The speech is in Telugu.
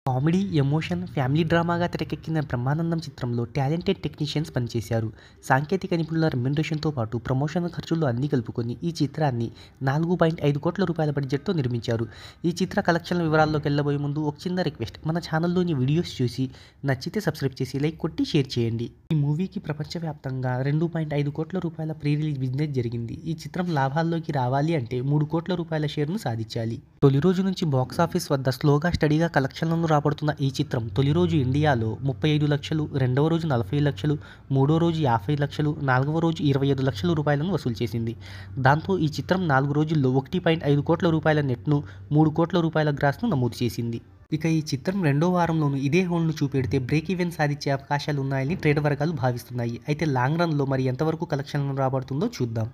కామెడీ, ఎమోషన్, ఫ్యామిలీ డ్రామాగా తెరకెక్కిన బ్రహ్మానందం చిత్రంలో టాలెంటెడ్ టెక్నీషియన్స్ పనిచేశారు. సాంకేతిక నిపుణుల రెమ్యునరేషన్‌తో పాటు ప్రమోషన్ ఖర్చులు అన్నీ కలుపుకొని ఈ చిత్రాన్ని 4.5 కోట్ల రూపాయల బడ్జెట్‌తో నిర్మించారు. ఈ చిత్ర కలెక్షన్ల వివరాల్లోకెళ్లబోయే ముందు ఒక చిన్న రిక్వెస్ట్. మన ఛానల్లోని వీడియోస్ చూసి నచ్చితే సబ్స్క్రైబ్ చేసి, లైక్ కొట్టి షేర్ చేయండి. ఈ మూవీకి ప్రపంచవ్యాప్తంగా 2.5 కోట్ల రూపాయల ప్రీ రిలీజ్ బిజినెస్ జరిగింది. ఈ చిత్రం లాభాల్లోకి రావాలి అంటే 3 కోట్ల రూపాయల షేర్‌ను సాధించాలి. తొలి రోజు నుంచి బాక్సాఫీస్ వద్ద స్లోగా స్టడీగా కలెక్షన్లను రాబడుతున్న ఈ చిత్రం తొలి రోజు ఇండియాలో 35 లక్షలు, రెండవ రోజు 40 లక్షలు, మూడో రోజు 50 లక్షలు, నాలుగవ రోజు 25 లక్షల రూపాయలను వసూలు చేసింది. దాంతో ఈ చిత్రం 4 రోజుల్లో 1.5 కోట్ల రూపాయల నెట్‌ను, 3 కోట్ల రూపాయల గ్రాస్‌ను నమోదు చేసింది. ఇక ఈ చిత్రం రెండో వారంలోనూ ఇదే హోల్డ్‌ను చూపెడితే బ్రేక్ ఈవెన్ సాధించే అవకాశాలున్నాయని ట్రేడ్ వర్గాలు భావిస్తున్నాయి. అయితే లాంగ్ రన్‌లో మరి ఎంతవరకు కలెక్షన్లను రాబడుతుందో చూద్దాం.